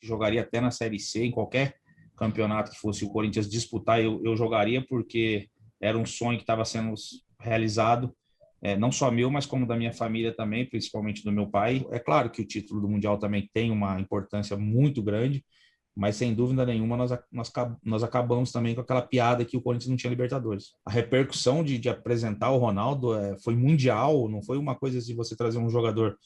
jogaria até na Série C, em qualquer campeonato que fosse o Corinthians disputar, eu jogaria, porque era um sonho que estava sendo realizado, não só meu, mas como da minha família também, principalmente do meu pai. É claro que o título do Mundial também tem uma importância muito grande, mas sem dúvida nenhuma nós acabamos também com aquela piada que o Corinthians não tinha Libertadores. A repercussão de apresentar o Ronaldo foi mundial, não foi uma coisa de você trazer um jogador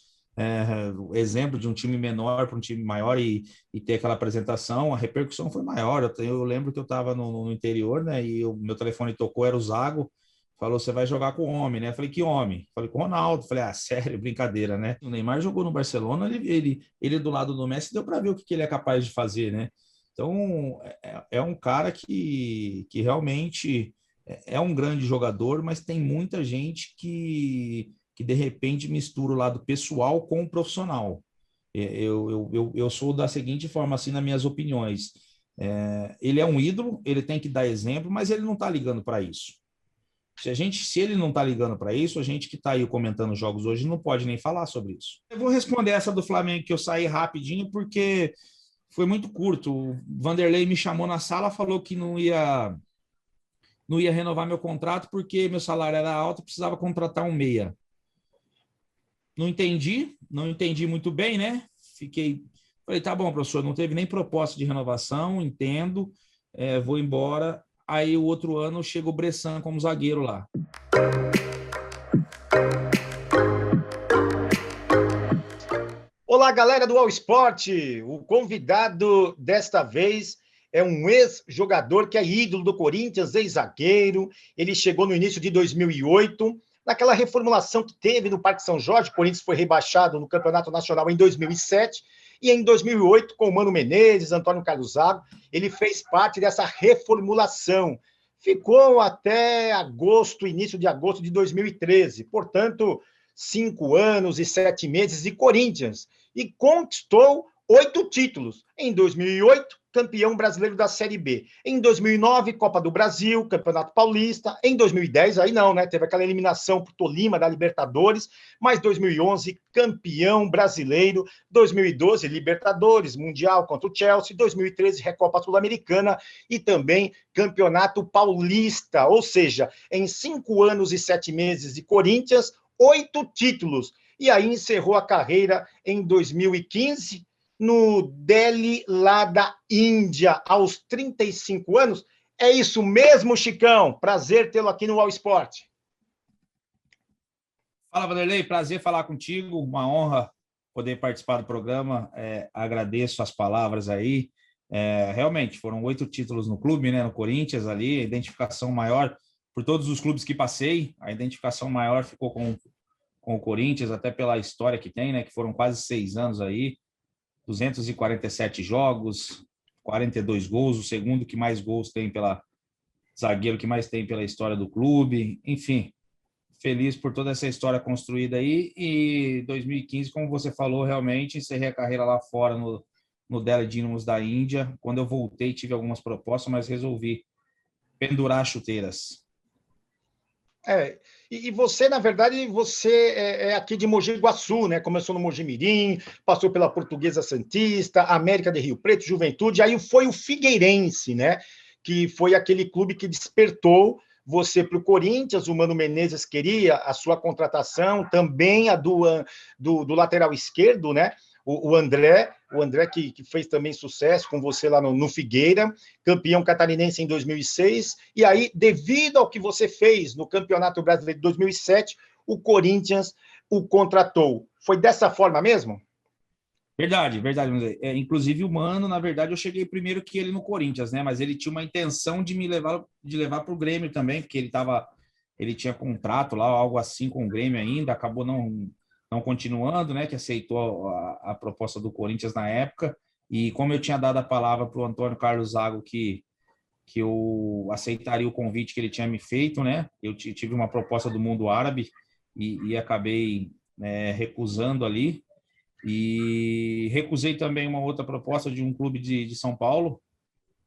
exemplo de um time menor para um time maior e ter aquela apresentação. A repercussão foi maior. Eu lembro que eu estava no interior, né, e o meu telefone tocou, era o Zago, falou: você vai jogar com o homem, né? Eu falei: que homem? Falei: com o Ronaldo. Falei: sério, brincadeira, né? O Neymar jogou no Barcelona, ele do lado do Messi, deu para ver o que ele é capaz de fazer, né? Então, é um cara que realmente é um grande jogador, mas tem muita gente que de repente mistura o lado pessoal com o profissional. Eu sou da seguinte forma, assim, nas minhas opiniões. Ele é um ídolo, ele tem que dar exemplo, mas ele não está ligando para isso. Se ele não está ligando para isso, a gente que está aí comentando jogos hoje não pode nem falar sobre isso. Eu vou responder essa do Flamengo, que eu saí rapidinho, porque foi muito curto. O Vanderlei me chamou na sala, falou que não ia renovar meu contrato porque meu salário era alto, precisava contratar um meia. Não entendi muito bem, né? Falei: tá bom, professor, não teve nem proposta de renovação, entendo, vou embora. Aí o outro ano chega o Bressan como zagueiro lá. Olá, galera do All Sport. O convidado desta vez é um ex-jogador que é ídolo do Corinthians, ex-zagueiro. Ele chegou no início de 2008, naquela reformulação que teve no Parque São Jorge. O Corinthians foi rebaixado no Campeonato Nacional em 2007. E em 2008, com o Mano Menezes, Antônio Carlos Zago, ele fez parte dessa reformulação. Ficou até agosto, início de agosto de 2013. Portanto, 5 anos e 7 meses de Corinthians. E conquistou 8 títulos. Em 2008, campeão brasileiro da Série B. Em 2009, Copa do Brasil, Campeonato Paulista. Em 2010, aí não, né? Teve aquela eliminação por Tolima da Libertadores. Mas 2011, campeão brasileiro. 2012, Libertadores, Mundial contra o Chelsea. 2013, Recopa Sul-Americana. E também Campeonato Paulista. Ou seja, em 5 anos e 7 meses de Corinthians, 8 títulos. E aí encerrou a carreira em 2015 no Delhi, lá da Índia, aos 35 anos. É isso mesmo, Chicão? Prazer tê-lo aqui no All Sport. Fala, Vanderlei, prazer falar contigo, uma honra poder participar do programa. Agradeço as palavras aí. Realmente, foram 8 títulos no clube, né, no Corinthians ali, a identificação maior por todos os clubes que passei, a identificação maior ficou com o Corinthians, até pela história que tem, né, que foram quase 6 anos aí, 247 jogos, 42 gols, o segundo que mais gols tem zagueiro que mais tem pela história do clube, enfim, feliz por toda essa história construída aí. E 2015, como você falou, realmente encerrei a carreira lá fora no Delhi Dynamos da Índia. Quando eu voltei, tive algumas propostas, mas resolvi pendurar chuteiras. E você, na verdade, você é aqui de Mogi Guaçu, né? Começou no Mogi Mirim, passou pela Portuguesa Santista, América de Rio Preto, Juventude, aí foi o Figueirense, né? Que foi aquele clube que despertou você para o Corinthians. O Mano Menezes queria a sua contratação, também a do lateral esquerdo, né? O André que fez também sucesso com você lá no Figueira, campeão catarinense em 2006, e aí, devido ao que você fez no Campeonato Brasileiro de 2007, o Corinthians o contratou. Foi dessa forma mesmo? Verdade. Inclusive o Mano, na verdade, eu cheguei primeiro que ele no Corinthians, né? Mas ele tinha uma intenção de levar para o Grêmio também, porque ele tinha contrato lá, algo assim com o Grêmio ainda, acabou não continuando, né? Que aceitou a proposta do Corinthians na época. E como eu tinha dado a palavra para o Antônio Carlos Zago que eu aceitaria o convite que ele tinha me feito, né? Eu tive uma proposta do mundo árabe e acabei recusando ali. E recusei também uma outra proposta de um clube de São Paulo,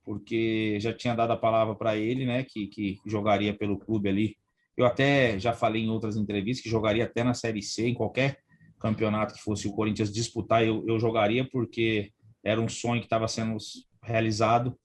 porque já tinha dado a palavra para ele, né, que jogaria pelo clube ali. Eu até já falei em outras entrevistas que jogaria até na Série C, em qualquer campeonato que fosse o Corinthians disputar, eu jogaria, porque era um sonho que estava sendo realizado,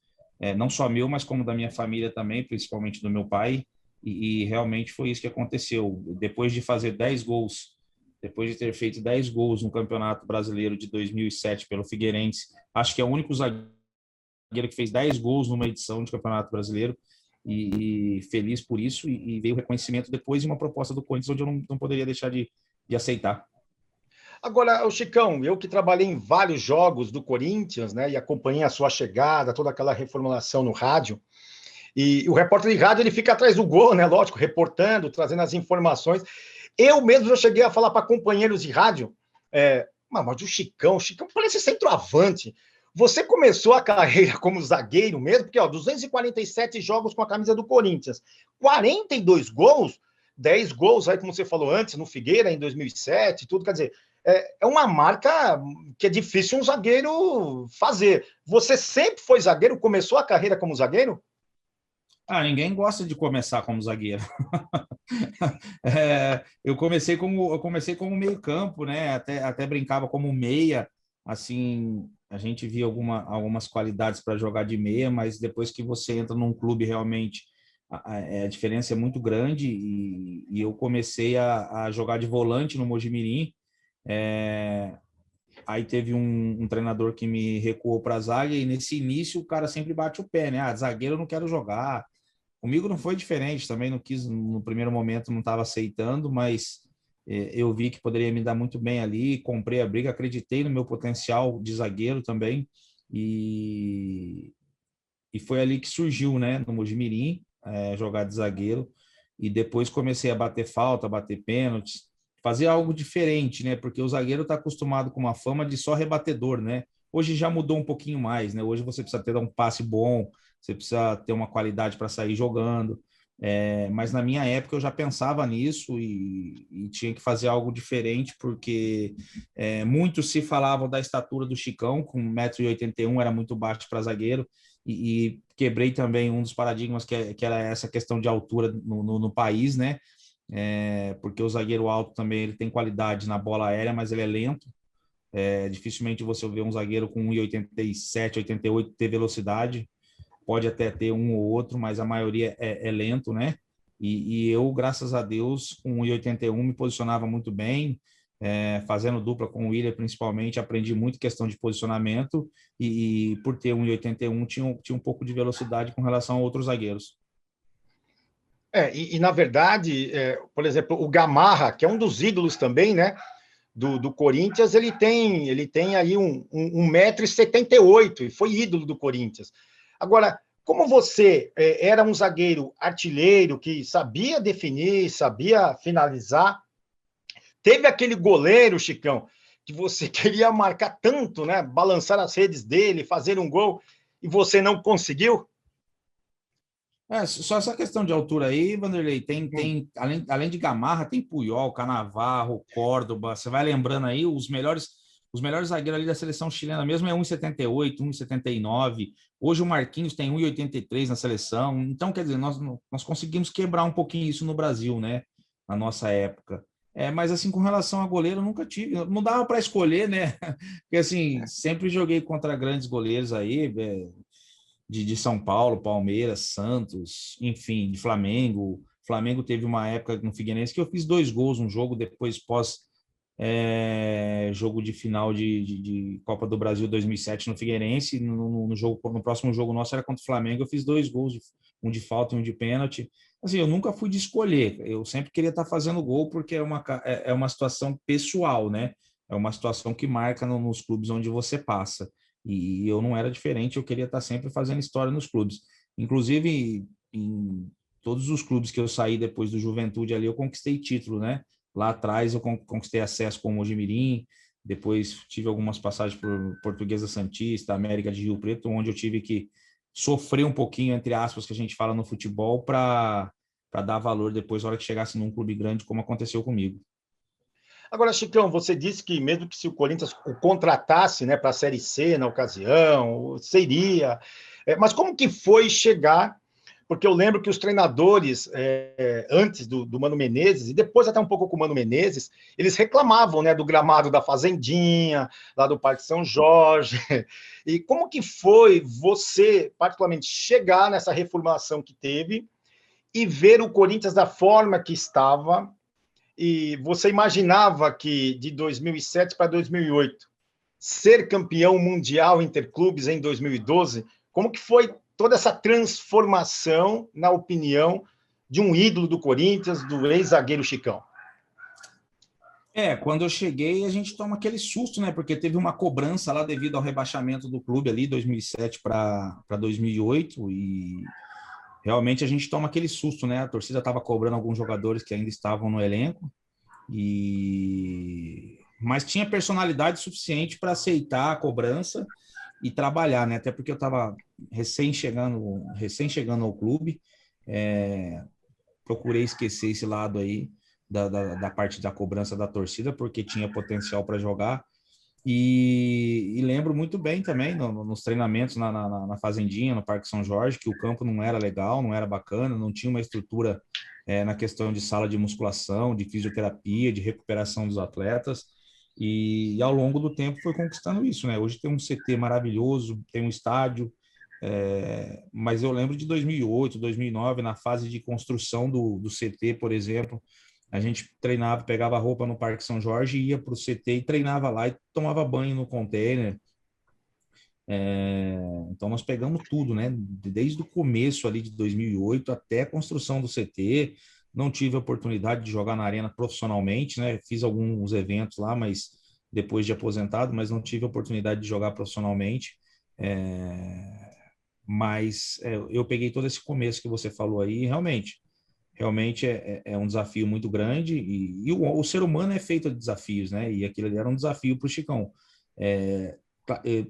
não só meu, mas como da minha família também, principalmente do meu pai, e realmente foi isso que aconteceu. Depois de fazer 10 gols, depois de ter feito 10 gols no Campeonato Brasileiro de 2007 pelo Figueirense, acho que é o único zagueiro que fez 10 gols numa edição de Campeonato Brasileiro, e feliz por isso, e veio o reconhecimento depois de uma proposta do Corinthians, onde eu não poderia deixar de aceitar. Agora, o Chicão, eu que trabalhei em vários jogos do Corinthians, né, e acompanhei a sua chegada, toda aquela reformulação no rádio, e o repórter de rádio ele fica atrás do gol, né, lógico, reportando, trazendo as informações. Eu mesmo já cheguei a falar para companheiros de rádio, mas o Chicão parece centroavante. Você começou a carreira como zagueiro mesmo, porque 247 jogos com a camisa do Corinthians, 42 gols, 10 gols aí, como você falou antes, no Figueira, em 2007, tudo, quer dizer, é uma marca que é difícil um zagueiro fazer. Você sempre foi zagueiro, começou a carreira como zagueiro? Ninguém gosta de começar como zagueiro. Eu comecei como meio-campo, né? Até brincava como meia. Assim, a gente via algumas qualidades para jogar de meia, mas depois que você entra num clube realmente a diferença é muito grande, e eu comecei a jogar de volante no Mojimirim. Aí teve um treinador que me recuou para a zaga, e nesse início o cara sempre bate o pé, né? Zagueiro eu não quero jogar. Comigo não foi diferente, também não quis, no primeiro momento não estava aceitando, mas eu vi que poderia me dar muito bem ali, comprei a briga, acreditei no meu potencial de zagueiro também, e, e foi ali que surgiu, né, no Mojimirim, jogar de zagueiro, e depois comecei a bater falta, a bater pênaltis, fazer algo diferente, né, porque o zagueiro está acostumado com uma fama de só rebatedor, né. Hoje já mudou um pouquinho mais, né, hoje você precisa ter um passe bom, você precisa ter uma qualidade para sair jogando, mas na minha época eu já pensava nisso, e tinha que fazer algo diferente, porque muitos se falavam da estatura do Chicão, com 1,81 m, era muito baixo para zagueiro, e quebrei também um dos paradigmas que era essa questão de altura no país, né? Porque o zagueiro alto também ele tem qualidade na bola aérea, mas ele é lento. Dificilmente você vê um zagueiro com 1,87, 88 ter velocidade. Pode até ter um ou outro, mas a maioria é lento, né? E eu, graças a Deus, com 1,81 me posicionava muito bem, fazendo dupla com o Willian, principalmente, aprendi muito questão de posicionamento, e por ter 1,81 tinha um pouco de velocidade com relação a outros zagueiros. Na verdade, por exemplo, o Gamarra, que é um dos ídolos também, né, do Corinthians, ele tem aí 1,78 m e foi ídolo do Corinthians. Agora, como você era um zagueiro artilheiro que sabia definir, sabia finalizar, teve aquele goleiro, Chicão, que você queria marcar tanto, né? Balançar as redes dele, fazer um gol, e você não conseguiu? Só essa questão de altura aí, Vanderlei, além de Gamarra, tem Puyol, Cannavaro, Córdoba, você vai lembrando aí, os melhores zagueiros ali da seleção chilena mesmo é 1,78, 1,79. Hoje o Marquinhos tem 1,83 na seleção. Então, quer dizer, nós conseguimos quebrar um pouquinho isso no Brasil, né? Na nossa época. Mas assim, com relação a goleiro, eu nunca tive. Não dava para escolher, né? Porque assim, sempre joguei contra grandes goleiros aí, de São Paulo, Palmeiras, Santos, enfim, de Flamengo. Flamengo teve uma época no Figueirense que eu fiz 2 gols no jogo, depois jogo de final de Copa do Brasil 2007 no Figueirense. No próximo jogo nosso era contra o Flamengo, eu fiz 2 gols, um de falta e um de pênalti. Assim, eu nunca fui de escolher, eu sempre queria estar fazendo gol, porque é uma situação pessoal, né? É uma situação que marca nos clubes onde você passa. E eu não era diferente, eu queria estar sempre fazendo história nos clubes. Inclusive, em todos os clubes que eu saí depois do Juventude ali, eu conquistei título, né? Lá atrás eu conquistei acesso com o Mojimirim, depois tive algumas passagens por Portuguesa Santista, América de Rio Preto, onde eu tive que sofrer um pouquinho, entre aspas, que a gente fala no futebol, para dar valor depois, na hora que chegasse num clube grande, como aconteceu comigo. Agora, Chicão, você disse que mesmo que se o Corinthians o contratasse, né, para a Série C na ocasião, seria. Mas como que foi chegar porque eu lembro que os treinadores, antes do Mano Menezes, e depois até um pouco com o Mano Menezes, eles reclamavam, né, do gramado da Fazendinha, lá do Parque São Jorge. E como que foi você, particularmente, chegar nessa reformulação que teve e ver o Corinthians da forma que estava? E você imaginava que de 2007 para 2008 ser campeão mundial interclubes em 2012, como que foi toda essa transformação, na opinião de um ídolo do Corinthians, do ex-zagueiro Chicão? Quando eu cheguei, a gente toma aquele susto, né? Porque teve uma cobrança lá devido ao rebaixamento do clube ali, 2007 para 2008, e realmente a gente toma aquele susto, né? A torcida estava cobrando alguns jogadores que ainda estavam no elenco, mas tinha personalidade suficiente para aceitar a cobrança e trabalhar, né? Até porque eu estava recém chegando ao clube, procurei esquecer esse lado aí da parte da cobrança da torcida, porque tinha potencial para jogar. E lembro muito bem também nos treinamentos na Fazendinha, no Parque São Jorge, que o campo não era legal, não era bacana, não tinha uma estrutura na questão de sala de musculação, de fisioterapia, de recuperação dos atletas. E ao longo do tempo foi conquistando isso, né? Hoje tem um CT maravilhoso, tem um estádio, mas eu lembro de 2008, 2009, na fase de construção do CT, por exemplo, a gente treinava, pegava a roupa no Parque São Jorge, ia para o CT e treinava lá e tomava banho no container. Então nós pegamos tudo, né? Desde o começo ali de 2008 até a construção do CT. Não tive a oportunidade de jogar na arena profissionalmente, né? Fiz alguns eventos lá, mas depois de aposentado, mas não tive a oportunidade de jogar profissionalmente. Mas eu peguei todo esse começo que você falou aí, e realmente é um desafio muito grande, e o ser humano é feito de desafios, né? E aquilo ali era um desafio para o Chicão.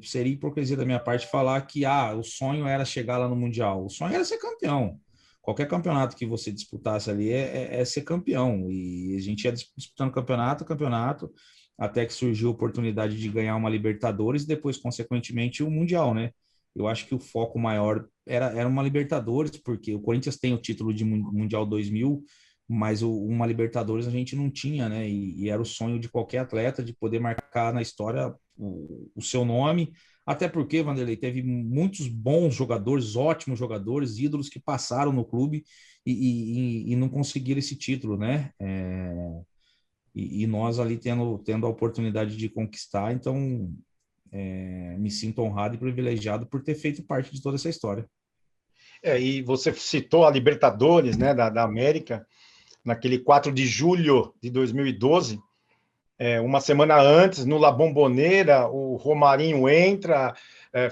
Seria hipocrisia da minha parte falar que o sonho era chegar lá no Mundial. O sonho era ser campeão. Qualquer campeonato que você disputasse ali é ser campeão. E a gente ia disputando campeonato, até que surgiu a oportunidade de ganhar uma Libertadores e depois, consequentemente, o Mundial, né? Eu acho que o foco maior era uma Libertadores, porque o Corinthians tem o título de Mundial 2000, mas uma Libertadores a gente não tinha, né? E era o sonho de qualquer atleta de poder marcar na história o seu nome, até porque, Vanderlei, teve muitos bons jogadores, ótimos jogadores, ídolos que passaram no clube e não conseguiram esse título, né? E nós ali tendo a oportunidade de conquistar, então me sinto honrado e privilegiado por ter feito parte de toda essa história. E você citou a Libertadores, né, da América, naquele 4 de julho de 2012, uma semana antes, no La Bombonera, o Romarinho entra,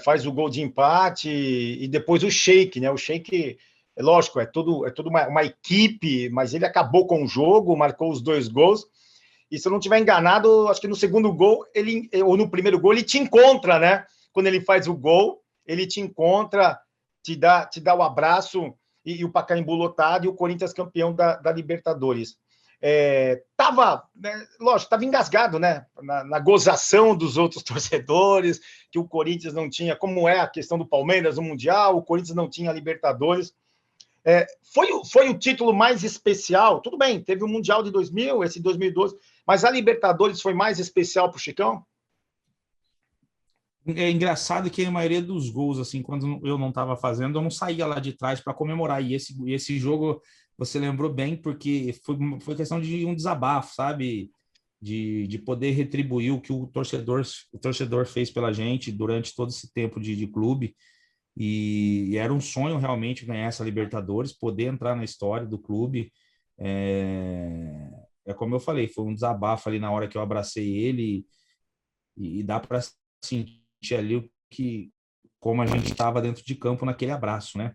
faz o gol de empate, e depois o Sheik, né? O Sheik, lógico, é tudo uma equipe, mas ele acabou com o jogo, marcou os 2 gols, e se eu não estiver enganado, acho que no segundo gol, ou no primeiro gol, ele te encontra, né? Quando ele faz o gol, ele te encontra, te dá o abraço, e o Pacaembu lotado, e o Corinthians campeão da Libertadores. Lógico, estava engasgado, né? Na gozação dos outros torcedores, que o Corinthians não tinha, como é a questão do Palmeiras no Mundial, o Corinthians não tinha Libertadores. Foi o título mais especial, tudo bem, teve o Mundial de 2000, esse 2012, mas a Libertadores foi mais especial para o Chicão? É engraçado que a maioria dos gols, assim, quando eu não estava fazendo, eu não saía lá de trás para comemorar. E esse jogo você lembrou bem, porque foi questão de um desabafo, sabe? De poder retribuir o que o torcedor fez pela gente durante todo esse tempo de clube. E era um sonho realmente ganhar essa Libertadores, poder entrar na história do clube. Como eu falei, foi um desabafo ali na hora que eu abracei ele, e dá para sentir ali como a gente estava dentro de campo naquele abraço, né?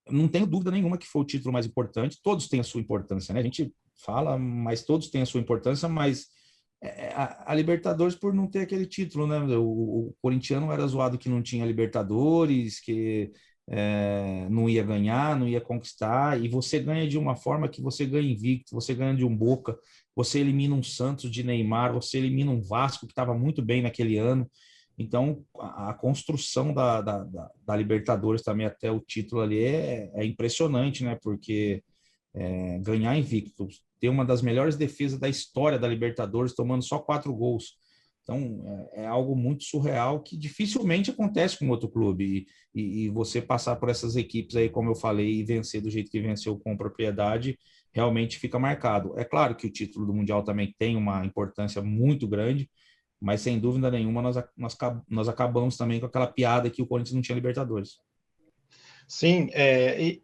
Não tenho dúvida nenhuma que foi o título mais importante. Todos têm a sua importância, né? A gente fala, mas todos têm a sua importância, mas a Libertadores por não ter aquele título, né? O corintiano era zoado que não tinha Libertadores, que não ia ganhar, não ia conquistar, e você ganha de uma forma que você ganha invicto, você ganha de um Boca, você elimina um Santos de Neymar, você elimina um Vasco que estava muito bem naquele ano. Então, a construção da Libertadores também até o título ali é impressionante, né? Porque ganhar invicto, ter uma das melhores defesas da história da Libertadores, tomando só 4 gols. Então, é algo muito surreal que dificilmente acontece com outro clube. E você passar por essas equipes aí, como eu falei, e vencer do jeito que venceu com propriedade, realmente fica marcado. É claro que o título do Mundial também tem uma importância muito grande, mas sem dúvida nenhuma nós acabamos também com aquela piada que o Corinthians não tinha Libertadores. Sim, e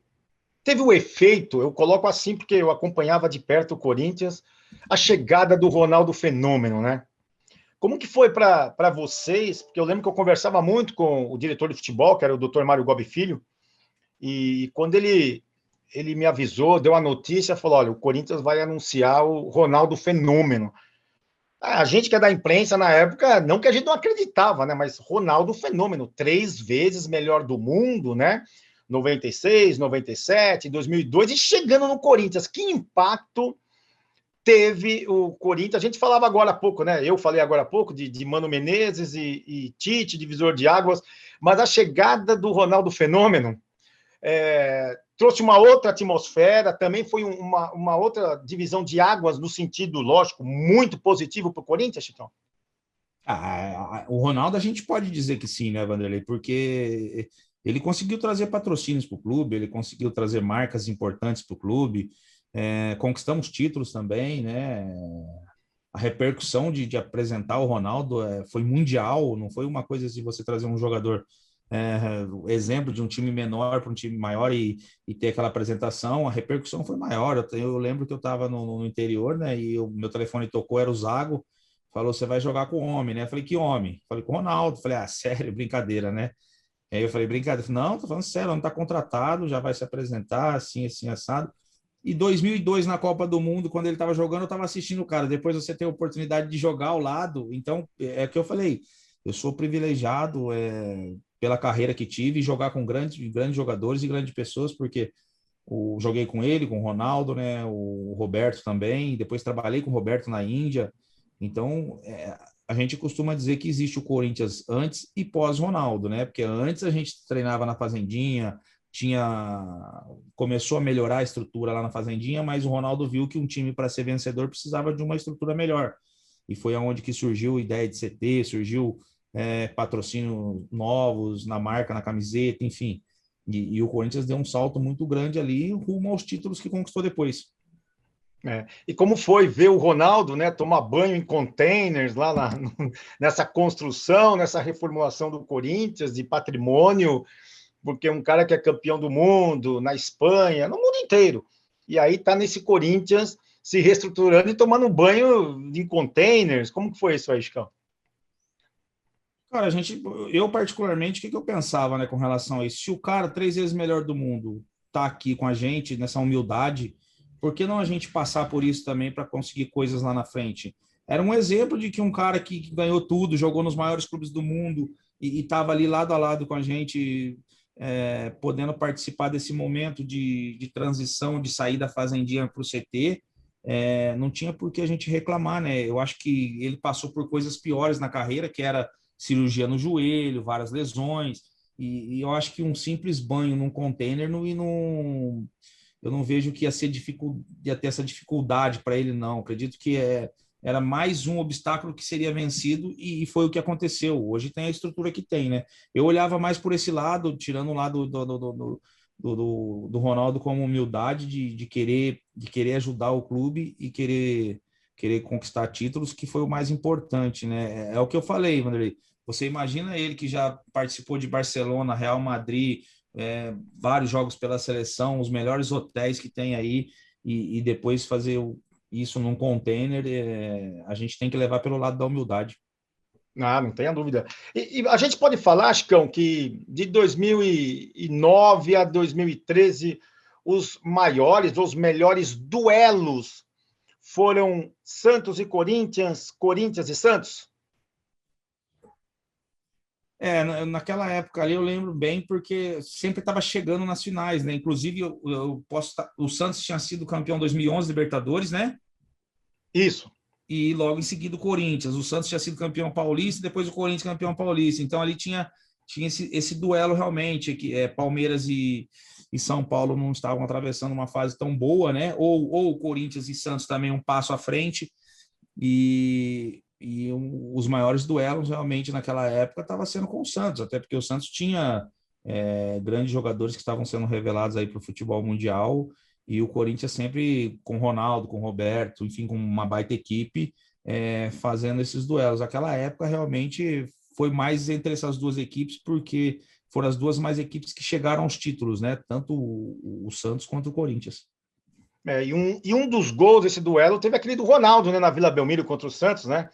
teve o efeito, eu coloco assim porque eu acompanhava de perto o Corinthians, a chegada do Ronaldo Fenômeno, né? Como que foi para vocês? Porque eu lembro que eu conversava muito com o diretor de futebol, que era o Dr. Mário Gobi Filho, e quando ele me avisou, deu a notícia, falou: olha, o Corinthians vai anunciar o Ronaldo Fenômeno. A gente que é da imprensa na época, não que a gente não acreditava, né? Mas Ronaldo Fenômeno, 3 vezes melhor do mundo, né? 96, 97, 2002, e chegando no Corinthians. Que impacto teve o Corinthians? A gente falava agora há pouco, né? Eu falei agora há pouco de Mano Menezes e Tite, divisor de águas, mas a chegada do Ronaldo Fenômeno trouxe uma outra atmosfera, também foi uma outra divisão de águas, no sentido, lógico, muito positivo para o Corinthians, Chitão? O Ronaldo a gente pode dizer que sim, né, Vanderlei? Porque ele conseguiu trazer patrocínios para o clube, ele conseguiu trazer marcas importantes para o clube, conquistamos títulos também, né? A repercussão de apresentar o Ronaldo foi mundial, não foi uma coisa de você trazer um jogador, exemplo de um time menor para um time maior e ter aquela apresentação, a repercussão foi maior. Eu lembro que eu estava no interior, né? E o meu telefone tocou, era o Zago, falou: você vai jogar com o homem, né? Eu falei: que homem? Falei: com o Ronaldo. Falei: sério, brincadeira, né? Aí eu falei: brincadeira. Falei: não, tô falando sério, não tá contratado, já vai se apresentar, assim, assim, assado. E 2002, na Copa do Mundo, quando ele estava jogando, eu estava assistindo o cara. Depois você tem a oportunidade de jogar ao lado. Então, é o que eu falei. Eu sou privilegiado pela carreira que tive e jogar com grandes jogadores e grandes pessoas, porque joguei com ele, com o Ronaldo, né? O Roberto também. Depois trabalhei com o Roberto na Índia. Então, a gente costuma dizer que existe o Corinthians antes e pós-Ronaldo, né? Porque antes a gente treinava na Fazendinha, começou a melhorar a estrutura lá na Fazendinha, mas o Ronaldo viu que um time para ser vencedor precisava de uma estrutura melhor. E foi aonde que surgiu a ideia de CT, surgiu patrocínios novos na marca, na camiseta, enfim. E o Corinthians deu um salto muito grande ali rumo aos títulos que conquistou depois. E como foi ver o Ronaldo, né, tomar banho em containers lá nessa construção, nessa reformulação do Corinthians de patrimônio, porque um cara que é campeão do mundo, na Espanha, no mundo inteiro, e aí tá nesse Corinthians se reestruturando e tomando banho em containers. Como que foi isso aí, Chicão? Cara, eu particularmente, o que eu pensava, né, com relação a isso? Se o cara, 3 vezes melhor do mundo, tá aqui com a gente, nessa humildade, por que não a gente passar por isso também para conseguir coisas lá na frente? Era um exemplo de que um cara que ganhou tudo, jogou nos maiores clubes do mundo e estava ali lado a lado com a gente, podendo participar desse momento de transição, de sair da fazendinha para o CT, não tinha por que a gente reclamar, né? Eu acho que ele passou por coisas piores na carreira, que era cirurgia no joelho, várias lesões, e eu acho que um simples banho num container eu não vejo que ia ter essa dificuldade para ele, não. Acredito que era mais um obstáculo que seria vencido e foi o que aconteceu. Hoje tem a estrutura que tem, né? Eu olhava mais por esse lado, tirando o lado do Ronaldo como humildade de querer ajudar o clube e querer conquistar títulos, que foi o mais importante, né? É o que eu falei, Vanderlei. Você imagina ele que já participou de Barcelona, Real Madrid, vários jogos pela seleção, os melhores hotéis que tem aí, e depois fazer isso num container, a gente tem que levar pelo lado da humildade. Ah, não tenha dúvida. E a gente pode falar, Chicão, que de 2009 a 2013, os maiores, os melhores duelos foram Santos e Corinthians, Corinthians e Santos? Naquela época ali eu lembro bem, porque sempre estava chegando nas finais, né? Inclusive, o Santos tinha sido campeão 2011 Libertadores, né? Isso. e logo em seguida o Corinthians. O Santos tinha sido campeão paulista, depois o Corinthians campeão paulista. Então ali tinha esse duelo realmente, que Palmeiras e São Paulo não estavam atravessando uma fase tão boa, né? Ou o Corinthians e Santos também um passo à frente. Os maiores duelos realmente naquela época estava sendo com o Santos, até porque o Santos tinha grandes jogadores que estavam sendo revelados aí para o futebol mundial, e o Corinthians sempre com Ronaldo, com Roberto, enfim, com uma baita equipe, fazendo esses duelos. Aquela época realmente foi mais entre essas duas equipes, porque foram as duas mais equipes que chegaram aos títulos, né? Tanto o Santos quanto o Corinthians. E um dos gols desse duelo teve aquele do Ronaldo, né, na Vila Belmiro contra o Santos, né?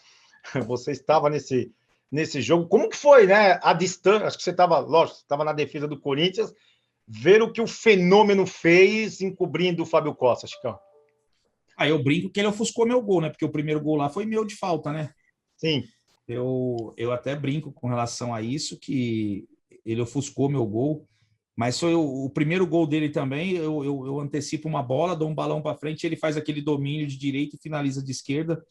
Você estava nesse jogo. Como que foi, né? A distância, acho que você estava, lógico, você estava na defesa do Corinthians, ver o que o Fenômeno fez encobrindo o Fábio Costa, Chicão. Eu brinco que ele ofuscou meu gol, né? Porque o primeiro gol lá foi meu de falta, né? Sim. Eu até brinco com relação a isso, que ele ofuscou meu gol, mas foi o primeiro gol dele também. Eu antecipo uma bola, dou um balão para frente, ele faz aquele domínio de direita e finaliza de esquerda.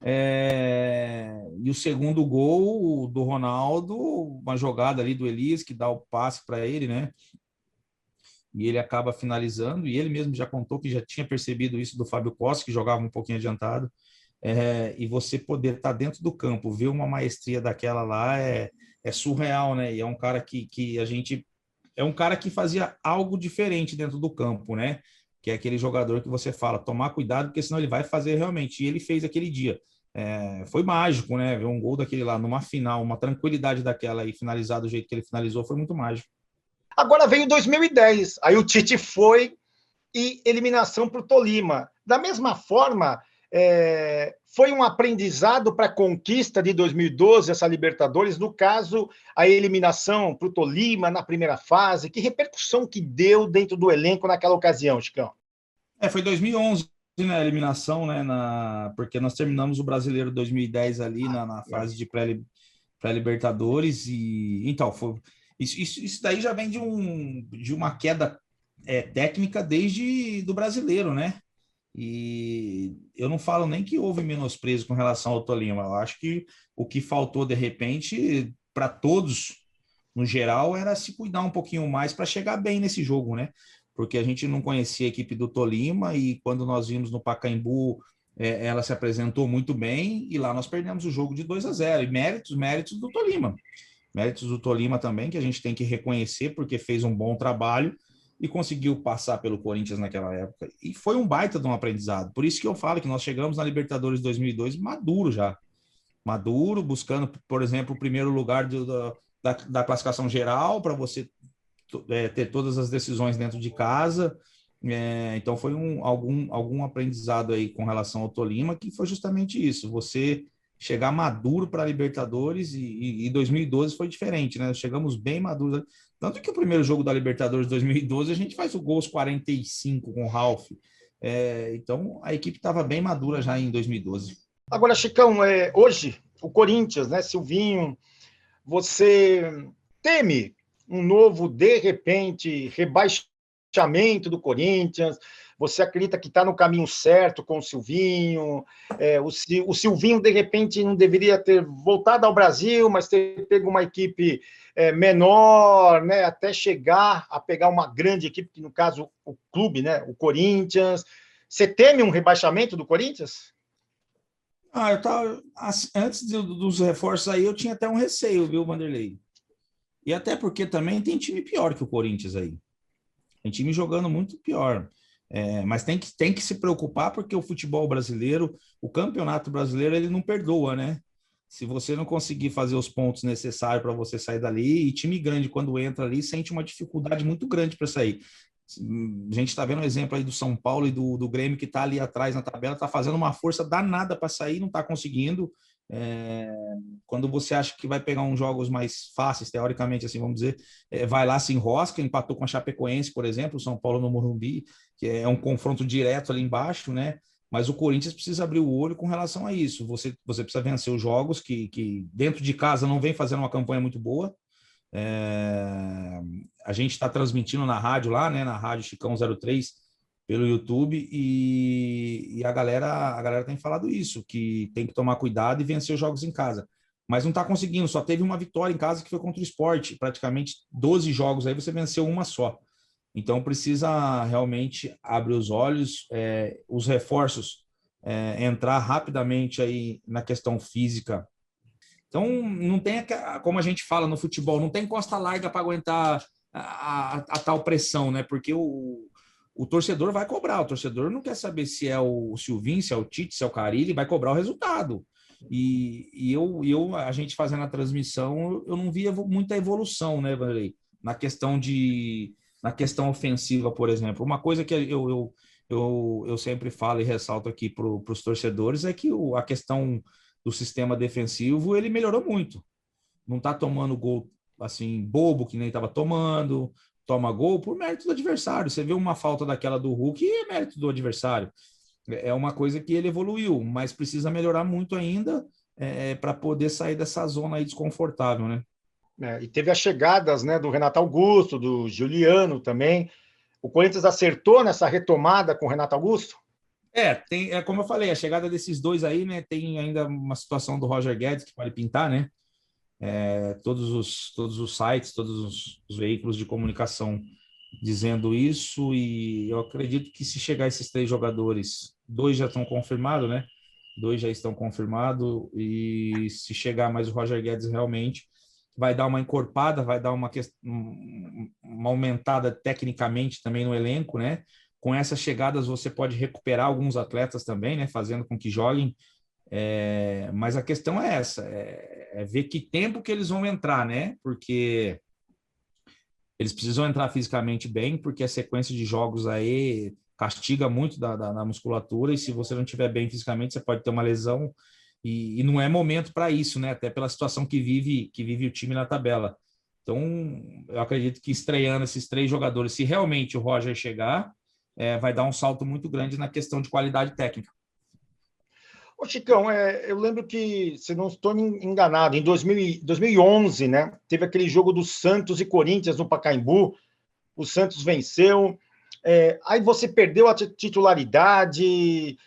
E o segundo gol do Ronaldo, uma jogada ali do Elias que dá o passe para ele, né? E ele acaba finalizando, e ele mesmo já contou que já tinha percebido isso do Fábio Costa, que jogava um pouquinho adiantado. E você poder estar dentro do campo, ver uma maestria daquela lá é surreal, né? E é um cara que a gente... É um cara que fazia algo diferente dentro do campo, né? Que é aquele jogador que você fala, tomar cuidado, porque senão ele vai fazer realmente. E ele fez aquele dia. Foi mágico, né? Ver um gol daquele lá numa final, uma tranquilidade daquela e finalizar do jeito que ele finalizou, foi muito mágico. Agora veio 2010, aí o Tite foi e eliminação para o Tolima. Da mesma forma, foi um aprendizado para a conquista de 2012, essa Libertadores, no caso, a eliminação para o Tolima na primeira fase. Que repercussão que deu dentro do elenco naquela ocasião, Chicão? Foi 2011, né, a eliminação, né, porque nós terminamos o Brasileiro 2010 ali na fase de pré-Libertadores, e então, isso daí já vem de uma queda técnica desde do Brasileiro, né? E eu não falo nem que houve menosprezo com relação ao Tolima. Eu acho que o que faltou, de repente, para todos, no geral, era se cuidar um pouquinho mais para chegar bem nesse jogo, né? Porque a gente não conhecia a equipe do Tolima, e quando nós vimos no Pacaembu, ela se apresentou muito bem, e lá nós perdemos o jogo de 2-0. E méritos do Tolima. Méritos do Tolima também, que a gente tem que reconhecer, porque fez um bom trabalho e conseguiu passar pelo Corinthians naquela época. E foi um baita de um aprendizado. Por isso que eu falo que nós chegamos na Libertadores 2002 maduro já. Maduro, buscando, por exemplo, o primeiro lugar da classificação geral, para você ter todas as decisões dentro de casa. Então foi algum aprendizado aí com relação ao Tolima, que foi justamente isso. Você chegar maduro para a Libertadores, e 2012 foi diferente, né? Chegamos bem maduros. Tanto que o primeiro jogo da Libertadores 2012 a gente faz o gol aos 45 com o Ralf. Então a equipe estava bem madura já em 2012. Agora, Chicão, hoje o Corinthians, né, Silvinho, você teme um novo, de repente, rebaixamento do Corinthians? Você acredita que está no caminho certo com o Silvinho? O Silvinho, de repente, não deveria ter voltado ao Brasil, mas ter pego uma equipe menor, né, até chegar a pegar uma grande equipe, que no caso o clube, né, o Corinthians. Você teme um rebaixamento do Corinthians? Eu tava, antes dos reforços aí, eu tinha até um receio, viu, Vanderlei? E até porque também tem time pior que o Corinthians aí. Tem time jogando muito pior. Mas tem que se preocupar, porque o futebol brasileiro, o campeonato brasileiro, ele não perdoa, né? Se você não conseguir fazer os pontos necessários para você sair dali, e time grande, quando entra ali, sente uma dificuldade muito grande para sair. A gente está vendo o exemplo aí do São Paulo e do Grêmio, que está ali atrás na tabela, está fazendo uma força danada para sair, não está conseguindo. Quando você acha que vai pegar uns jogos mais fáceis, teoricamente, assim, vamos dizer, vai lá, se enrosca, empatou com a Chapecoense, por exemplo, o São Paulo no Morumbi, que é um confronto direto ali embaixo, né? Mas o Corinthians precisa abrir o olho com relação a isso. Você precisa vencer os jogos que dentro de casa não vem fazendo uma campanha muito boa. A gente está transmitindo na rádio lá, né? Na Rádio Chicão 03, pelo YouTube e a galera tem falado isso, que tem que tomar cuidado e vencer os jogos em casa. Mas não está conseguindo, só teve uma vitória em casa que foi contra o Sport, praticamente 12 jogos, aí você venceu uma só. Então precisa realmente abrir os olhos, os reforços, entrar rapidamente aí na questão física. Então não tem, como a gente fala no futebol, não tem costa larga para aguentar a tal pressão, né? Porque o torcedor vai cobrar, o torcedor não quer saber se é o Silvinho, se é o Tite, se é o Carille, vai cobrar o resultado. A gente fazendo a transmissão, eu não via muita evolução, né, Vanderlei? Na questão ofensiva, por exemplo. Uma coisa que eu sempre falo e ressalto aqui para os torcedores é que a questão do sistema defensivo, ele melhorou muito. Não está tomando gol assim, bobo, que nem estava tomando, toma gol por mérito do adversário. Você vê uma falta daquela do Hulk, é mérito do adversário. É uma coisa que ele evoluiu, mas precisa melhorar muito ainda para poder sair dessa zona aí desconfortável, né? E teve as chegadas, né, do Renato Augusto, do Juliano também. O Corinthians acertou nessa retomada com o Renato Augusto? Como eu falei, a chegada desses dois aí, né? Tem ainda uma situação do Roger Guedes que pode pintar, né? Todos os sites, todos os veículos de comunicação dizendo isso, e eu acredito que se chegar esses três jogadores, dois já estão confirmados, né? Dois já estão confirmados, e se chegar mais o Roger Guedes realmente vai dar uma encorpada, vai dar uma aumentada tecnicamente também no elenco, né? Com essas chegadas você pode recuperar alguns atletas também, né? Fazendo com que joguem. Mas a questão é essa, ver que tempo que eles vão entrar, né? Porque eles precisam entrar fisicamente bem, porque a sequência de jogos aí castiga muito da musculatura, e se você não estiver bem fisicamente, você pode ter uma lesão, e não é momento para isso, né? Até pela situação que vive o time na tabela. Então, eu acredito que estreando esses três jogadores, se realmente o Roger chegar, vai dar um salto muito grande na questão de qualidade técnica. Ô, Chicão, eu lembro que, se não estou enganado, em 2011, né, teve aquele jogo do Santos e Corinthians no Pacaembu, o Santos venceu, aí você perdeu a titularidade,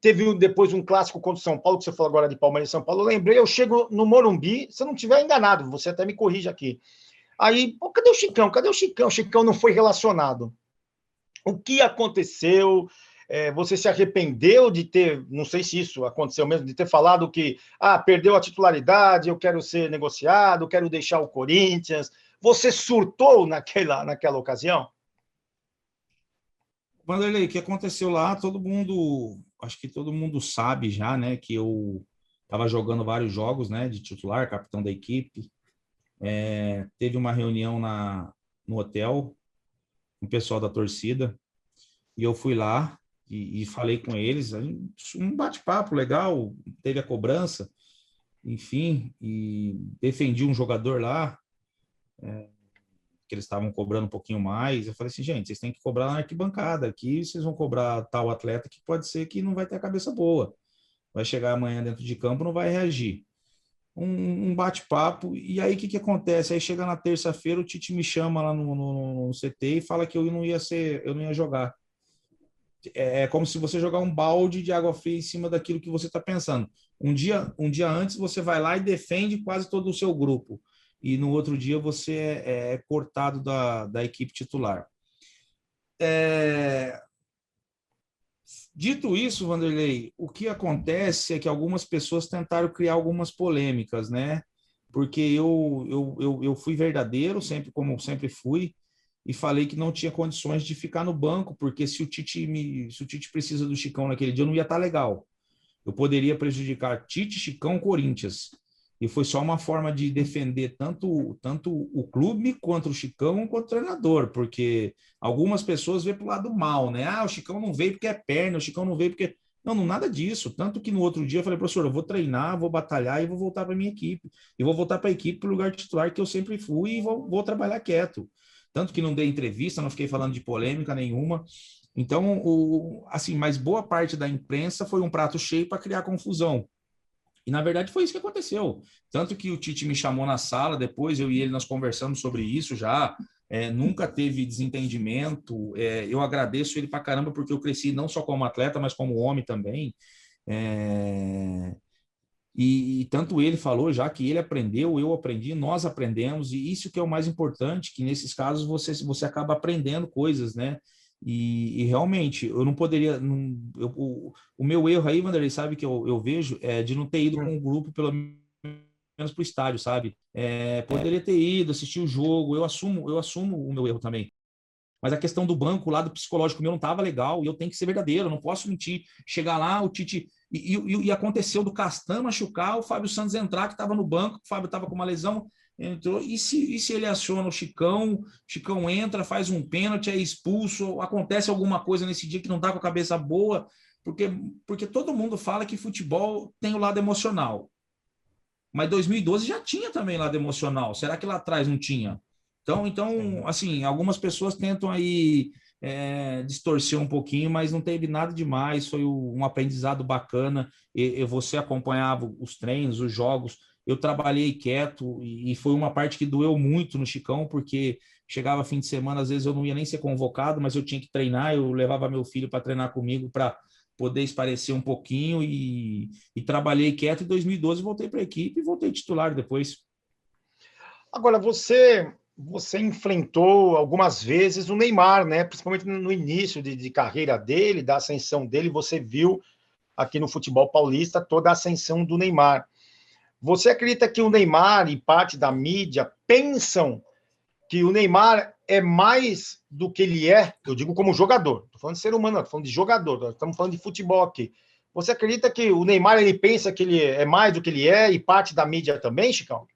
teve depois um clássico contra o São Paulo, que você falou agora de Palmeiras e São Paulo, eu lembrei, eu chego no Morumbi, se eu não estiver enganado, você até me corrige aqui. Aí, pô, cadê o Chicão? Cadê o Chicão? O Chicão não foi relacionado. O que aconteceu? Você se arrependeu de ter, não sei se isso aconteceu mesmo, de ter falado que perdeu a titularidade, eu quero ser negociado, quero deixar o Corinthians. Você surtou naquela ocasião? Vanderlei, o que aconteceu lá, acho que todo mundo sabe já, né, que eu estava jogando vários jogos, né, de titular, capitão da equipe. Teve uma reunião no hotel com o pessoal da torcida, e eu fui lá e falei com eles, um bate-papo legal, teve a cobrança, enfim, e defendi um jogador lá, que eles estavam cobrando um pouquinho mais. Eu falei assim, gente, vocês têm que cobrar na arquibancada, aqui vocês vão cobrar tal atleta que pode ser que não vai ter a cabeça boa, vai chegar amanhã dentro de campo, não vai reagir. Um bate-papo, e aí o que acontece? Aí chega na terça-feira, o Tite me chama lá no CT e fala que eu não ia jogar. É como se você jogar um balde de água fria em cima daquilo que você está pensando. Um dia antes você vai lá e defende quase todo o seu grupo, e no outro dia você é cortado da equipe titular. Dito isso, Vanderlei, o que acontece é que algumas pessoas tentaram criar algumas polêmicas, né? Porque eu fui verdadeiro, sempre como sempre fui, e falei que não tinha condições de ficar no banco, porque se o Tite precisa do Chicão naquele dia, eu não ia estar legal. Eu poderia prejudicar Tite, Chicão, Corinthians. E foi só uma forma de defender tanto o clube quanto o Chicão, quanto o treinador, porque algumas pessoas vê para o lado mal, né? O Chicão não veio porque é perna, o Chicão não veio porque... Não, nada disso. Tanto que no outro dia eu falei, professor, eu vou treinar, vou batalhar e vou voltar para a minha equipe. E vou voltar para a equipe, para o lugar titular que eu sempre fui, e vou trabalhar quieto. Tanto que não dei entrevista, não fiquei falando de polêmica nenhuma. Então, assim, mas boa parte da imprensa foi um prato cheio para criar confusão. E, na verdade, foi isso que aconteceu. Tanto que o Tite me chamou na sala, depois eu e ele, nós conversamos sobre isso já, nunca teve desentendimento. Eu agradeço ele pra caramba, porque eu cresci não só como atleta, mas como homem também. E tanto ele falou já que ele aprendeu, eu aprendi, nós aprendemos, e isso que é o mais importante, que nesses casos você acaba aprendendo coisas, né? E realmente, eu não poderia. O meu erro aí, Vanderlei, sabe que eu vejo, é de não ter ido com o grupo, pelo menos para o estádio, sabe? Poderia ter ido, assistir o jogo, eu assumo o meu erro também. Mas a questão do banco, o lado psicológico meu não estava legal, e eu tenho que ser verdadeiro, eu não posso mentir. Chegar lá, o Tite. E aconteceu do Castan machucar, o Fábio Santos entrar, que estava no banco, o Fábio estava com uma lesão, entrou. E se ele aciona o Chicão entra, faz um pênalti, é expulso, acontece alguma coisa nesse dia que não está com a cabeça boa, porque todo mundo fala que futebol tem o lado emocional. Mas 2012 já tinha também lado emocional. Será que lá atrás não tinha? Então, assim, algumas pessoas tentam aí distorcer um pouquinho, mas não teve nada demais. Foi um aprendizado bacana. Você acompanhava os treinos, os jogos. Eu trabalhei quieto e foi uma parte que doeu muito no Chicão, porque chegava fim de semana, às vezes eu não ia nem ser convocado, mas eu tinha que treinar. Eu levava meu filho para treinar comigo para poder esparecer um pouquinho e trabalhei quieto. Em 2012 voltei para a equipe e voltei titular depois. Agora, você enfrentou algumas vezes o Neymar, né? Principalmente no início de carreira dele, da ascensão dele, você viu aqui no futebol paulista toda a ascensão do Neymar. Você acredita que o Neymar e parte da mídia pensam que o Neymar é mais do que ele é? Eu digo como jogador, estou falando de ser humano, estou falando de jogador, estamos falando de futebol aqui. Você acredita que o Neymar ele pensa que ele é mais do que ele é e parte da mídia também, Chicão?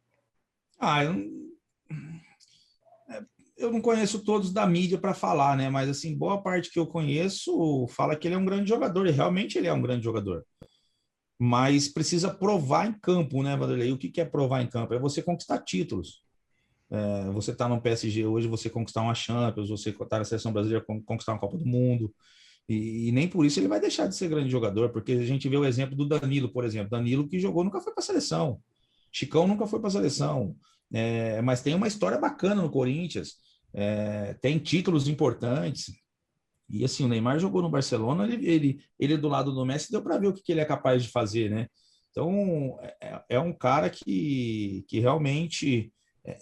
Eu não conheço todos da mídia para falar, né? Mas assim, boa parte que eu conheço fala que ele é um grande jogador, e realmente ele é um grande jogador. Mas precisa provar em campo, né, Vanderlei? O que é provar em campo? É você conquistar títulos. Você está no PSG hoje, você conquistar uma Champions, você está na seleção brasileira, conquistar uma Copa do Mundo. E nem por isso ele vai deixar de ser grande jogador, porque a gente vê o exemplo do Danilo, por exemplo. Danilo que jogou nunca foi para a seleção. Chicão nunca foi para a seleção. Mas tem uma história bacana no Corinthians. Tem títulos importantes. E assim, o Neymar jogou no Barcelona, ele do lado do Messi, deu para ver o que ele é capaz de fazer, né? Então, é um cara que realmente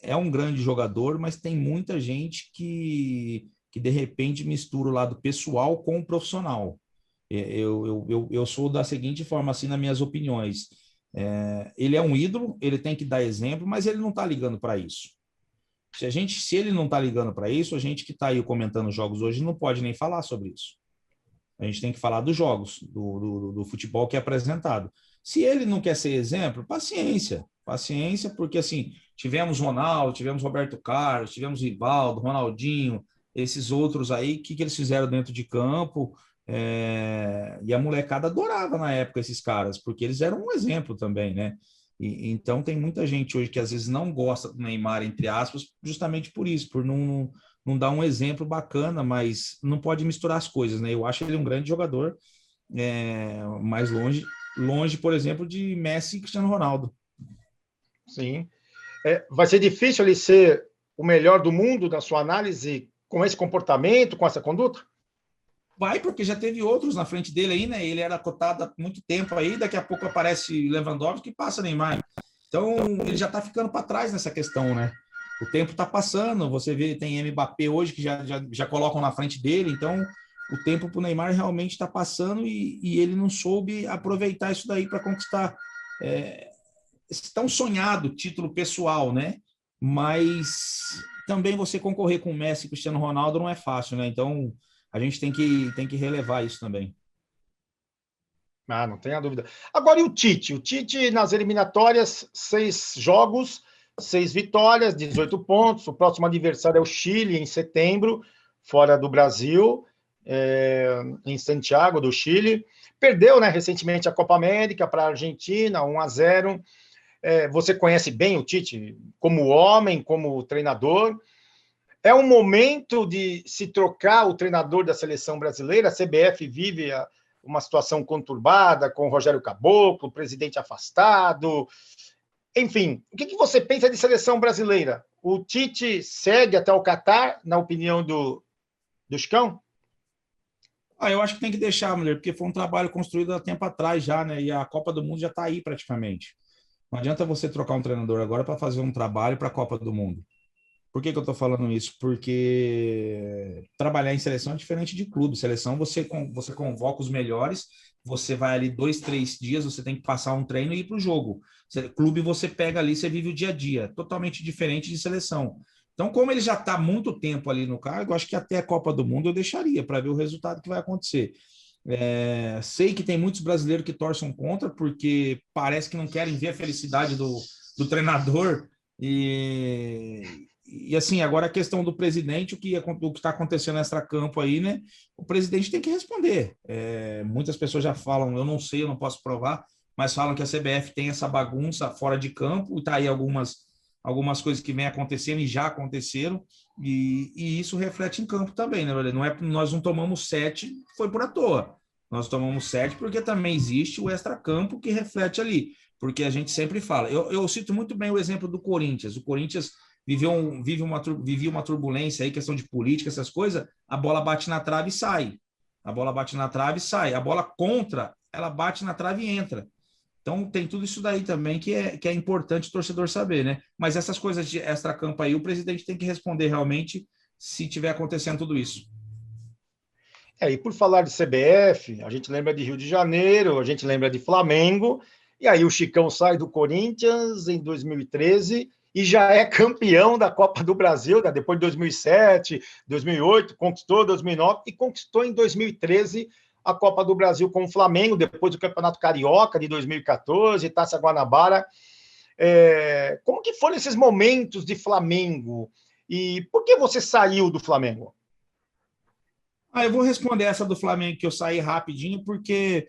é um grande jogador, mas tem muita gente que de repente mistura o lado pessoal com o profissional. Eu sou da seguinte forma, assim, nas minhas opiniões. Ele é um ídolo, ele tem que dar exemplo, mas ele não está ligando para isso. Se ele não está ligando para isso, a gente que está aí comentando jogos hoje não pode nem falar sobre isso. A gente tem que falar dos jogos, do futebol que é apresentado. Se ele não quer ser exemplo, paciência. Paciência, porque assim, tivemos Ronaldo, tivemos Roberto Carlos, tivemos Rivaldo, Ronaldinho, esses outros aí, o que eles fizeram dentro de campo? E a molecada adorava na época esses caras, porque eles eram um exemplo também, né? Então tem muita gente hoje que às vezes não gosta do Neymar, entre aspas, justamente por isso, por não dar um exemplo bacana, mas não pode misturar as coisas, né? Eu acho ele um grande jogador, mais longe, por exemplo, de Messi e Cristiano Ronaldo. Sim. Vai ser difícil ele ser o melhor do mundo, na sua análise, com esse comportamento, com essa conduta? Vai, porque já teve outros na frente dele aí, né? Ele era cotado há muito tempo aí, daqui a pouco aparece Lewandowski e passa Neymar. Então, ele já está ficando para trás nessa questão, né? O tempo está passando, você vê, tem Mbappé hoje que já colocam na frente dele, então o tempo para o Neymar realmente está passando e ele não soube aproveitar isso daí para conquistar esse tão sonhado título pessoal, né? Mas também você concorrer com o Messi e Cristiano Ronaldo não é fácil, né? Então a gente tem que relevar isso também. Não tenha dúvida. Agora, e o Tite? O Tite, nas eliminatórias, 6 jogos, 6 vitórias, 18 pontos. O próximo adversário é o Chile, em setembro, fora do Brasil, em Santiago, do Chile. Perdeu, né, recentemente a Copa América para a Argentina, 1-0. Você conhece bem o Tite como homem, como treinador. É um momento de se trocar o treinador da seleção brasileira. A CBF vive uma situação conturbada com o Rogério Caboclo, o presidente afastado. Enfim, o que você pensa de seleção brasileira? O Tite segue até o Catar, na opinião do Chicão? Eu acho que tem que deixar, mulher, porque foi um trabalho construído há tempo atrás já, né? E a Copa do Mundo já está aí praticamente. Não adianta você trocar um treinador agora para fazer um trabalho para a Copa do Mundo. Por que eu estou falando isso? Porque trabalhar em seleção é diferente de clube. Seleção, você convoca os melhores, você vai ali 2, 3 dias, você tem que passar um treino e ir para o jogo. Clube, você pega ali, você vive o dia a dia. Totalmente diferente de seleção. Então, como ele já está muito tempo ali no cargo, acho que até a Copa do Mundo eu deixaria para ver o resultado que vai acontecer. Sei que tem muitos brasileiros que torcem contra, porque parece que não querem ver a felicidade do treinador. E assim, agora a questão do presidente, o que está acontecendo extra-campo aí, né? O presidente tem que responder. Muitas pessoas já falam, eu não sei, eu não posso provar, mas falam que a CBF tem essa bagunça fora de campo, e está aí algumas coisas que vêm acontecendo e já aconteceram, e isso reflete em campo também, né? Nós não tomamos 7, foi por à toa. Nós tomamos 7 porque também existe o extra-campo que reflete ali, porque a gente sempre fala. Eu cito muito bem o exemplo do Corinthians. O Corinthians vivia uma turbulência aí, questão de política, essas coisas, a bola bate na trave e sai. A bola bate na trave e sai. A bola contra, ela bate na trave e entra. Então, tem tudo isso daí também que é importante o torcedor saber, né? Mas essas coisas de extra-campo aí, o presidente tem que responder realmente se tiver acontecendo tudo isso. E por falar de CBF, a gente lembra de Rio de Janeiro, a gente lembra de Flamengo, e aí o Chicão sai do Corinthians em 2013 e já é campeão da Copa do Brasil, né? Depois de 2007, 2008, conquistou 2009 e conquistou em 2013 a Copa do Brasil com o Flamengo, depois do Campeonato Carioca de 2014, Taça Guanabara. Como que foram esses momentos de Flamengo? E por que você saiu do Flamengo? Eu vou responder essa do Flamengo, que eu saí rapidinho, porque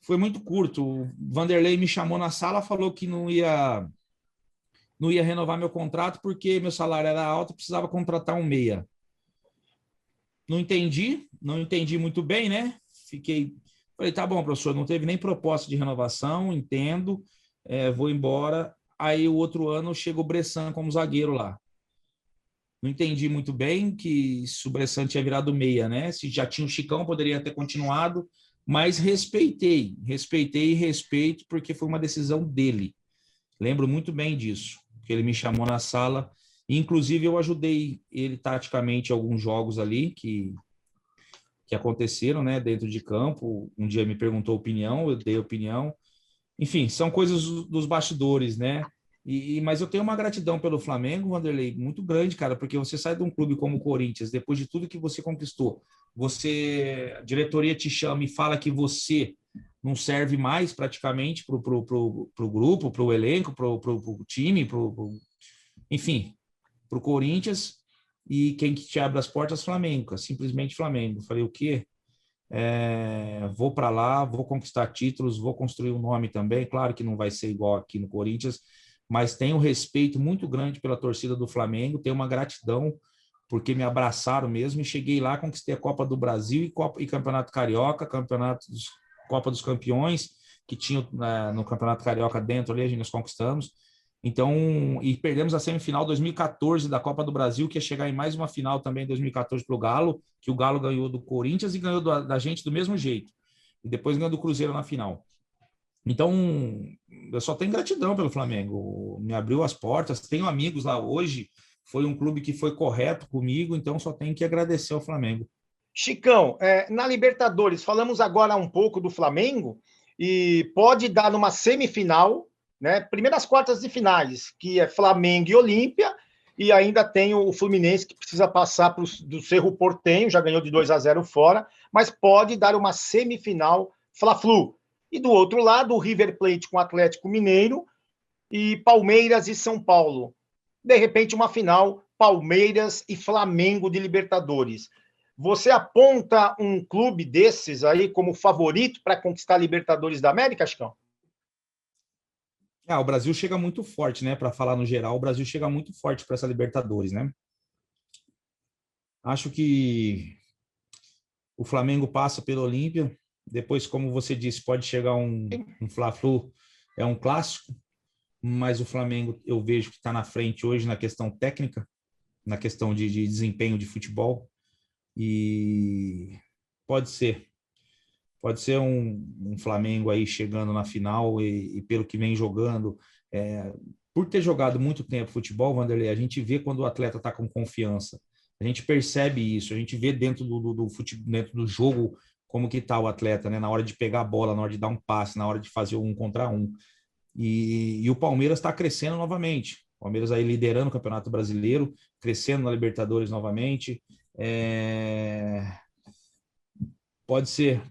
foi muito curto. O Vanderlei me chamou na sala, falou que não ia renovar meu contrato porque meu salário era alto e precisava contratar um meia. Não entendi muito bem, né? Falei, tá bom, professor, não teve nem proposta de renovação, entendo, vou embora. Aí o outro ano chega o Bressan como zagueiro lá. Não entendi muito bem que se o Bressan tinha virado meia, né? Se já tinha o Chicão, poderia ter continuado, mas respeitei e respeito, porque foi uma decisão dele. Lembro muito bem disso, que ele me chamou na sala. Inclusive, eu ajudei ele taticamente em alguns jogos ali que aconteceram, né, dentro de campo. Um dia me perguntou opinião, eu dei opinião. Enfim, são coisas dos bastidores, né? Mas eu tenho uma gratidão pelo Flamengo, Vanderlei, muito grande, cara, porque você sai de um clube como o Corinthians, depois de tudo que você conquistou, a diretoria te chama e fala que você não serve mais praticamente para o grupo, para o elenco, para o time, enfim, para o Corinthians, e quem que te abre as portas? Flamengo, simplesmente Flamengo. Falei, o quê? Vou para lá, vou conquistar títulos, vou construir um nome também. Claro que não vai ser igual aqui no Corinthians, mas tenho um respeito muito grande pela torcida do Flamengo, tenho uma gratidão porque me abraçaram mesmo e cheguei lá, conquistei a Copa do Brasil e Campeonato Carioca, Copa dos Campeões, que tinha no Campeonato Carioca dentro ali, nós conquistamos. Então, e perdemos a semifinal 2014 da Copa do Brasil, que ia chegar em mais uma final também em 2014 para o Galo, que o Galo ganhou do Corinthians e ganhou da gente do mesmo jeito. E depois ganhou do Cruzeiro na final. Então, eu só tenho gratidão pelo Flamengo. Me abriu as portas, tenho amigos lá hoje, foi um clube que foi correto comigo, então só tenho que agradecer ao Flamengo. Chicão, na Libertadores, falamos agora um pouco do Flamengo, e pode dar numa semifinal, né? Primeiras quartas de finais, que é Flamengo e Olímpia, e ainda tem o Fluminense, que precisa passar do Cerro Porteño, já ganhou de 2-0 fora, mas pode dar uma semifinal Fla-Flu. E do outro lado, o River Plate com o Atlético Mineiro e Palmeiras e São Paulo. De repente, uma final Palmeiras e Flamengo de Libertadores. Você aponta um clube desses aí como favorito para conquistar a Libertadores da América, Chicão? O Brasil chega muito forte, né? Para falar no geral, o Brasil chega muito forte para essa Libertadores, né? Acho que o Flamengo passa pelo Olímpia. Depois, como você disse, pode chegar um Fla-Flu, é um clássico. mas o Flamengo eu vejo que está na frente hoje na questão técnica, na questão de desempenho de futebol, e pode ser. Pode ser um Flamengo aí chegando na final e pelo que vem jogando. Por ter jogado muito tempo futebol, Vanderlei, a gente vê quando o atleta está com confiança. A gente percebe isso, a gente vê dentro do futebol, dentro do jogo como que está o atleta, né? Na hora de pegar a bola, na hora de dar um passe, na hora de fazer um contra um. E o Palmeiras está crescendo novamente. O Palmeiras aí liderando o Campeonato Brasileiro, crescendo na Libertadores novamente. Pode ser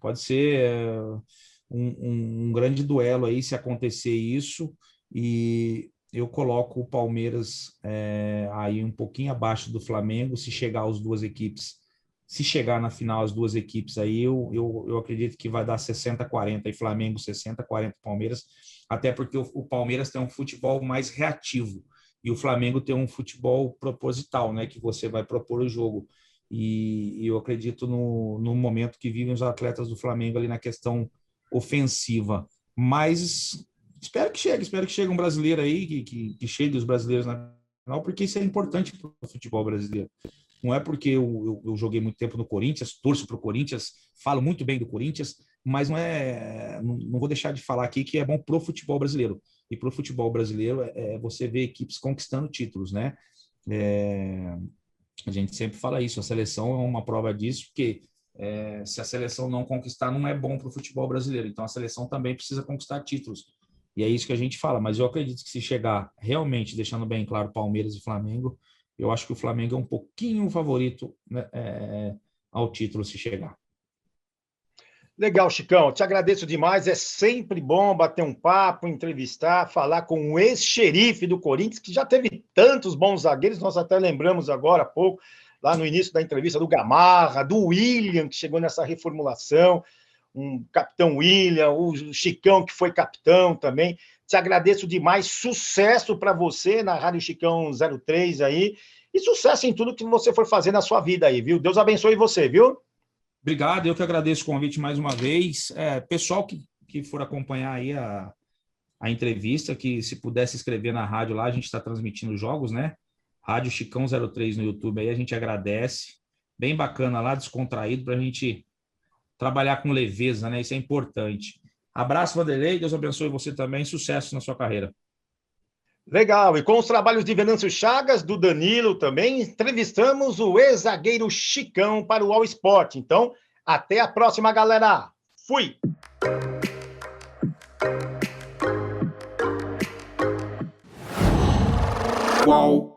um grande duelo aí se acontecer isso, e eu coloco o Palmeiras aí um pouquinho abaixo do Flamengo, se chegar as duas equipes, se chegar na final as duas equipes aí, eu acredito que vai dar 60-40 e Flamengo 60-40 Palmeiras, até porque o Palmeiras tem um futebol mais reativo e o Flamengo tem um futebol proposital, né, que você vai propor o jogo. E eu acredito no momento que vivem os atletas do Flamengo ali na questão ofensiva. Mas espero que chegue um brasileiro aí, que chegue os brasileiros na final, porque isso é importante para o futebol brasileiro. Não é porque eu joguei muito tempo no Corinthians, torço para o Corinthians, falo muito bem do Corinthians, mas não vou deixar de falar aqui que é bom para o futebol brasileiro. E para o futebol brasileiro você vê equipes conquistando títulos, né? A gente sempre fala isso, a seleção é uma prova disso, porque se a seleção não conquistar, não é bom para o futebol brasileiro. Então, a seleção também precisa conquistar títulos. E é isso que a gente fala. Mas eu acredito que se chegar realmente, deixando bem claro, Palmeiras e Flamengo, eu acho que o Flamengo é um pouquinho favorito, né, ao título se chegar. Legal, Chicão. Te agradeço demais. É sempre bom bater um papo, entrevistar, falar com o ex-xerife do Corinthians, que já teve tantos bons zagueiros. Nós até lembramos agora há pouco, lá no início da entrevista, do Gamarra, do William, que chegou nessa reformulação, um capitão William, o Chicão, que foi capitão também. Te agradeço demais. Sucesso para você na Rádio Chicão 03 aí. E sucesso em tudo que você for fazer na sua vida aí, viu? Deus abençoe você, viu? Obrigado, eu que agradeço o convite mais uma vez. Pessoal que for acompanhar aí a entrevista, que se puder se inscrever na rádio lá, a gente está transmitindo jogos, né? Rádio Chicão 03 no YouTube aí, a gente agradece. Bem bacana lá, descontraído, para a gente trabalhar com leveza, né? Isso é importante. Abraço, Vanderlei, Deus abençoe você também, sucesso na sua carreira. Legal, e com os trabalhos de Venâncio Chagas, do Danilo também, entrevistamos o ex-zagueiro Chicão para o All Sport. Então, até a próxima, galera. Fui! Qual?